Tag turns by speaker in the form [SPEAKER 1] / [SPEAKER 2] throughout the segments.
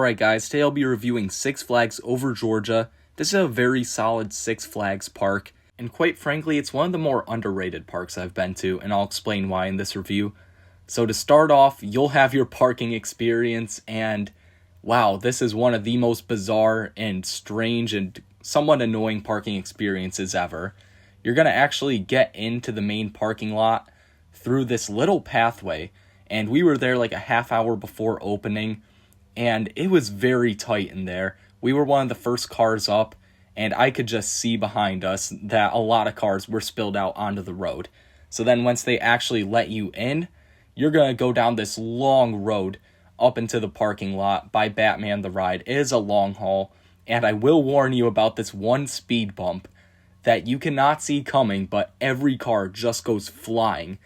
[SPEAKER 1] Alright guys, today I'll be reviewing Six Flags Over Georgia. This is a very solid Six Flags park, and quite frankly, it's one of the more underrated parks I've been to, and I'll explain why in this review. So to start off, you'll have your parking experience, and wow, this is one of the most bizarre and strange and somewhat annoying parking experiences ever. You're going to actually get into the main parking lot through this little pathway, and we were there like a half hour before opening, and it was very tight in there. We were one of the first cars up, and I could just see behind us that a lot of cars were spilled out onto the road. So then once they actually let you in, you're going to go down this long road up into the parking lot by Batman the Ride. It is a long haul, and I will warn you about this one speed bump that you cannot see coming, but every car just goes flying.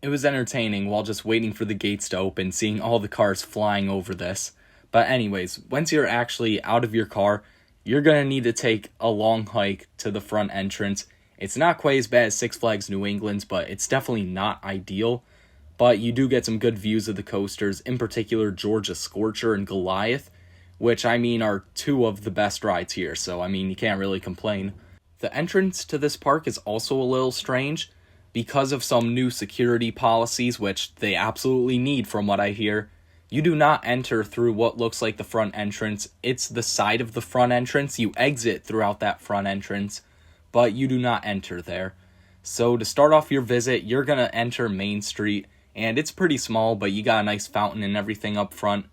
[SPEAKER 1] It was entertaining while just waiting for the gates to open, seeing all the cars flying over this. But anyways, once you're actually out of your car, you're going to need to take a long hike to the front entrance. It's not quite as bad as Six Flags New England's, but it's definitely not ideal. But you do get some good views of the coasters, in particular Georgia Scorcher and Goliath, which are two of the best rides here, so you can't really complain. The entrance to this park is also a little strange because of some new security policies, which they absolutely need from what I hear. You do not enter through what looks like the front entrance. It's the side of the front entrance. You exit throughout that front entrance, but you do not enter there. So to start off your visit, you're going to enter Main Street, and it's pretty small, but you got a nice fountain and everything up front.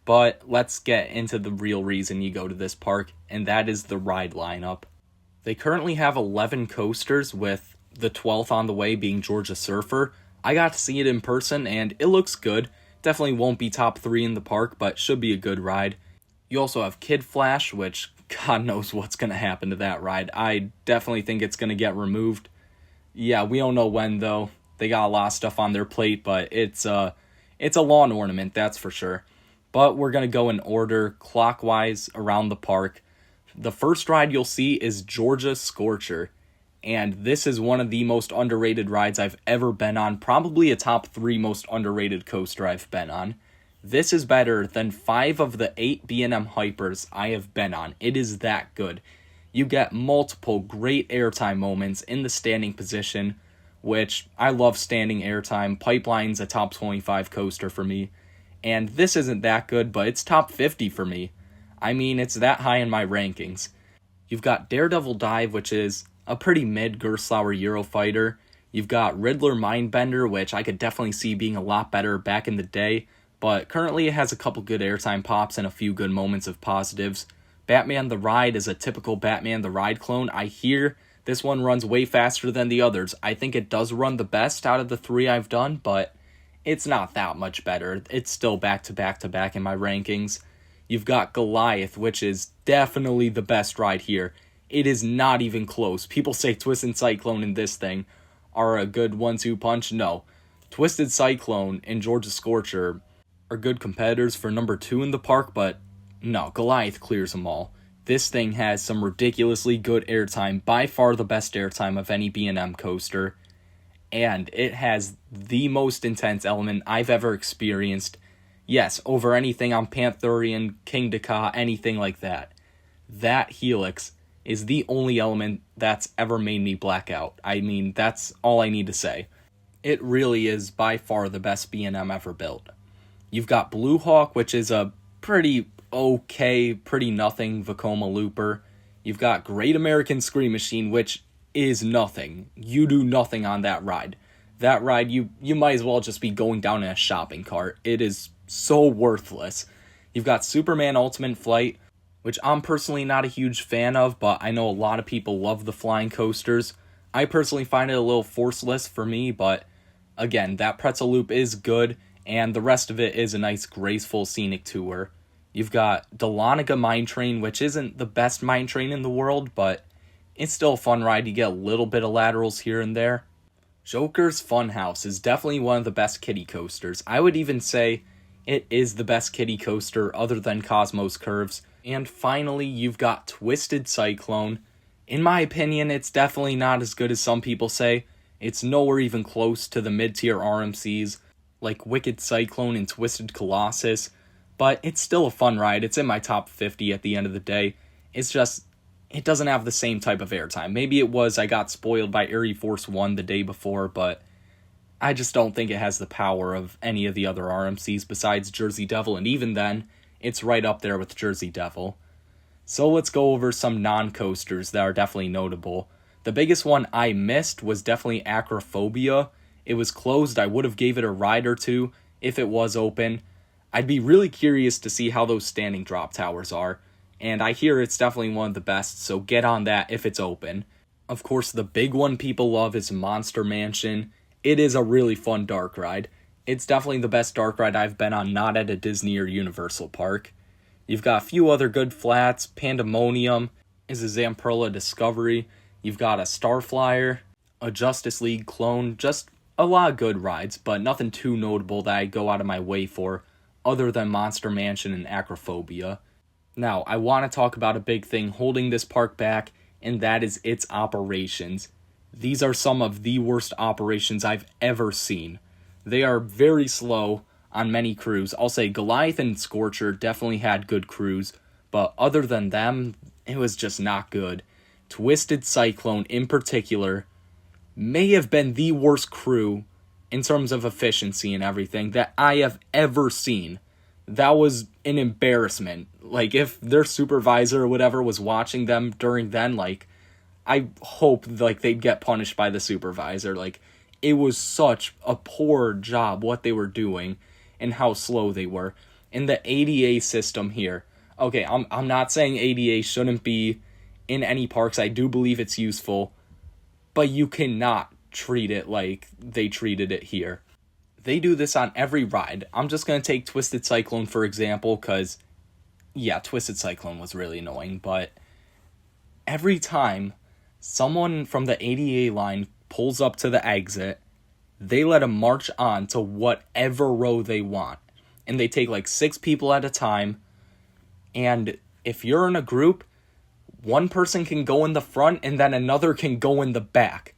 [SPEAKER 1] But let's get into the real reason you go to this park, and that is the ride lineup. They currently have 11 coasters, with the 12th on the way being Georgia Surfer. I got to see it in person, and it looks good. Definitely won't be top 3 in the park, but should be a good ride. You also have Kid Flash, which God knows what's going to happen to that ride. I definitely think it's going to get removed. Yeah, we don't know when, though. They got a lot of stuff on their plate, but it's a lawn ornament, that's for sure. But we're going to go in order clockwise around the park. The first ride you'll see is Georgia Scorcher, and this is one of the most underrated rides I've ever been on, probably a top 3 most underrated coaster I've been on. This is better than 5 of the 8 B&M Hypers I have been on. It is that good. You get multiple great airtime moments in the standing position, which I love standing airtime. Pipeline's a top 25 coaster for me, and this isn't that good, but it's top 50 for me. It's that high in my rankings. You've got Daredevil Dive, which is a pretty mid Gerstlauer Eurofighter. You've got Riddler Mindbender, which I could definitely see being a lot better back in the day, but currently it has a couple good airtime pops and a few good moments of positives. Batman the Ride is a typical Batman the Ride clone. I hear this one runs way faster than the others. I think it does run the best out of the 3 I've done, but it's not that much better. It's still back to back to back in my rankings. You've got Goliath, which is definitely the best ride here. It is not even close. People say Twisted Cyclone and this thing are a good 1-2 punch. No. Twisted Cyclone and Georgia Scorcher are good competitors for number 2 in the park, but no, Goliath clears them all. This thing has some ridiculously good airtime, by far the best airtime of any B&M coaster, and it has the most intense element I've ever experienced. Yes, over anything on Panthurian, King Dakar, anything like that. That helix is the only element that's ever made me black out. That's all I need to say. It really is by far the best B&M ever built. You've got Blue Hawk, which is a pretty okay, pretty nothing Vekoma Looper. You've got Great American Scream Machine, which is nothing. You do nothing on that ride. That ride, you might as well just be going down in a shopping cart. It is so worthless. You've got Superman Ultimate Flight, which I'm personally not a huge fan of, but I know a lot of people love the flying coasters. I personally find it a little forceless for me, but again, that pretzel loop is good, and the rest of it is a nice, graceful, scenic tour. You've got Dahlonega Mine Train, which isn't the best mine train in the world, but it's still a fun ride. You get a little bit of laterals here and there. Joker's Funhouse is definitely one of the best kiddie coasters. I would even say it is the best kiddie coaster other than Cosmos Curves. And finally, you've got Twisted Cyclone. In my opinion, it's definitely not as good as some people say. It's nowhere even close to the mid-tier RMCs like Wicked Cyclone and Twisted Colossus, but it's still a fun ride. It's in my top 50 at the end of the day. It's just, it doesn't have the same type of airtime. Maybe it was I got spoiled by Air Force One the day before, but I just don't think it has the power of any of the other RMCs besides Jersey Devil, and even then, it's right up there with Jersey Devil. So let's go over some non-coasters that are definitely notable. The biggest one I missed was definitely Acrophobia. It was closed. I would have gave it a ride or two if it was open. I'd be really curious to see how those standing drop towers are, and I hear it's definitely one of the best, so get on that if it's open. Of course, the big one people love is Monster Mansion. It is a really fun dark ride. It's definitely the best dark ride I've been on, not at a Disney or Universal park. You've got a few other good flats. Pandemonium is a Zamperla Discovery. You've got a Starflyer, a Justice League clone, just a lot of good rides, but nothing too notable that I go out of my way for, other than Monster Mansion and Acrophobia. Now, I want to talk about a big thing holding this park back, and that is its operations. These are some of the worst operations I've ever seen. They are very slow on many crews. I'll say Goliath and Scorcher definitely had good crews, but other than them, it was just not good. Twisted Cyclone, in particular, may have been the worst crew in terms of efficiency and everything that I have ever seen. That was an embarrassment. Like, if their supervisor or whatever was watching them during then, like, I hope, like, they'd get punished by the supervisor. Like, it was such a poor job what they were doing and how slow they were. And the ADA system here. Okay, I'm not saying ADA shouldn't be in any parks. I do believe it's useful. But you cannot treat it like they treated it here. They do this on every ride. I'm just going to take Twisted Cyclone, for example, because, yeah, Twisted Cyclone was really annoying. But every time someone from the ADA line pulls up to the exit, they let them march on to whatever row they want. And they take like 6 people at a time. And if you're in a group, one person can go in the front and then another can go in the back,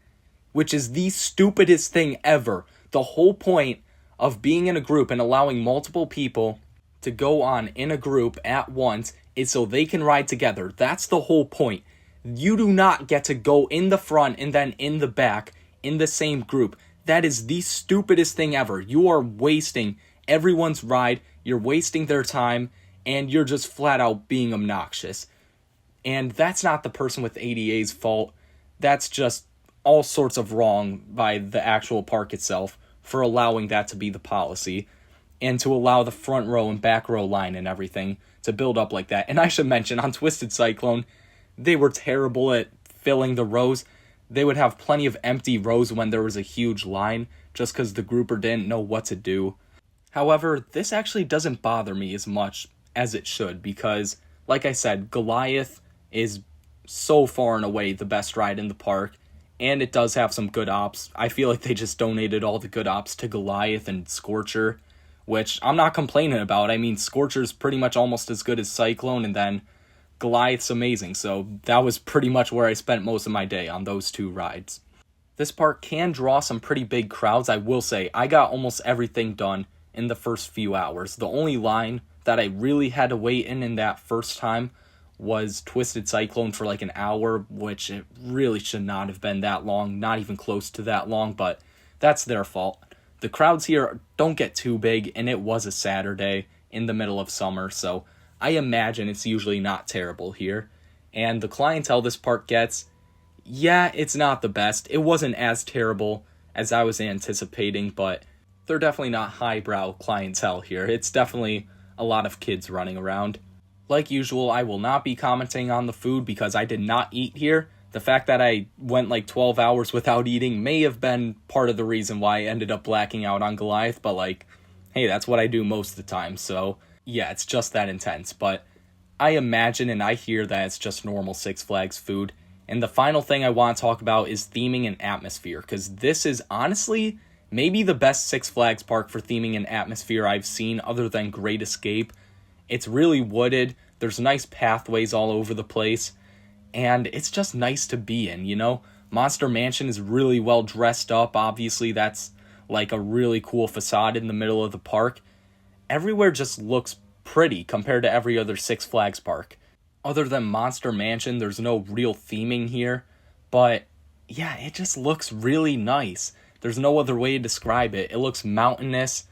[SPEAKER 1] which is the stupidest thing ever. The whole point of being in a group and allowing multiple people to go on in a group at once is so they can ride together. That's the whole point. You do not get to go in the front and then in the back in the same group. That is the stupidest thing ever. You are wasting everyone's ride, you're wasting their time, and you're just flat out being obnoxious. And that's not the person with ADA's fault. That's just all sorts of wrong by the actual park itself for allowing that to be the policy, and to allow the front row and back row line and everything to build up like that. And I should mention, on Twisted Cyclone, they were terrible at filling the rows. They would have plenty of empty rows when there was a huge line, just because the grouper didn't know what to do. However, this actually doesn't bother me as much as it should, because, like I said, Goliath is so far and away the best ride in the park, and it does have some good ops. I feel like they just donated all the good ops to Goliath and Scorcher, which I'm not complaining about. I mean, Scorcher's pretty much almost as good as Cyclone, and then Goliath's amazing, so that was pretty much where I spent most of my day, on those 2 rides. This park can draw some pretty big crowds, I will say. I got almost everything done in the first few hours. The only line that I really had to wait in that first time was Twisted Cyclone for like an hour, which it really should not have been that long, not even close to that long, but that's their fault. The crowds here don't get too big, and it was a Saturday in the middle of summer, so I imagine it's usually not terrible here. And the clientele this park gets, yeah, it's not the best. It wasn't as terrible as I was anticipating, but they're definitely not highbrow clientele here. It's definitely a lot of kids running around. Like usual, I will not be commenting on the food because I did not eat here. The fact that I went like 12 hours without eating may have been part of the reason why I ended up blacking out on Goliath, but like, hey, that's what I do most of the time, so yeah, it's just that intense. But I imagine and I hear that it's just normal Six Flags food. And the final thing I want to talk about is theming and atmosphere, because this is honestly maybe the best Six Flags park for theming and atmosphere I've seen other than Great Escape. It's really wooded, there's nice pathways all over the place, and it's just nice to be in, you know? Monster Mansion is really well dressed up, obviously that's like a really cool facade in the middle of the park. Everywhere just looks pretty compared to every other Six Flags park. Other than Monster Mansion, there's no real theming here, but yeah, it just looks really nice. There's no other way to describe it. It looks mountainous.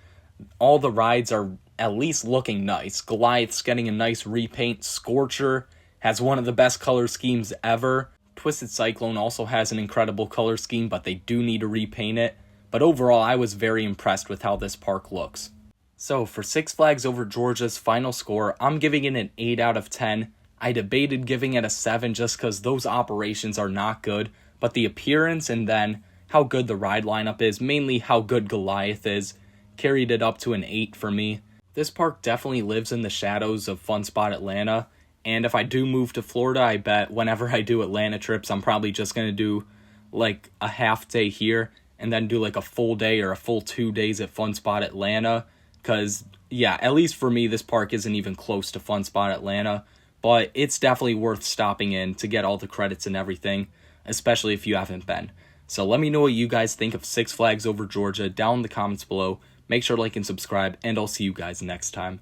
[SPEAKER 1] All the rides are at least looking nice. Goliath's getting a nice repaint. Scorcher has one of the best color schemes ever. Twisted Cyclone also has an incredible color scheme, but they do need to repaint it. But overall, I was very impressed with how this park looks. So for Six Flags Over Georgia's final score, I'm giving it an 8 out of 10. I debated giving it a 7 just because those operations are not good, but the appearance and then how good the ride lineup is, mainly how good Goliath is, carried it up to an 8 for me. This park definitely lives in the shadows of Fun Spot Atlanta, and if I do move to Florida, I bet whenever I do Atlanta trips, I'm probably just going to do like a half day here and then do like a full day or a full 2 days at Fun Spot Atlanta, because yeah, at least for me, this park isn't even close to Fun Spot Atlanta, but it's definitely worth stopping in to get all the credits and everything, especially if you haven't been. So let me know what you guys think of Six Flags Over Georgia down in the comments below. Make sure to like and subscribe, and I'll see you guys next time.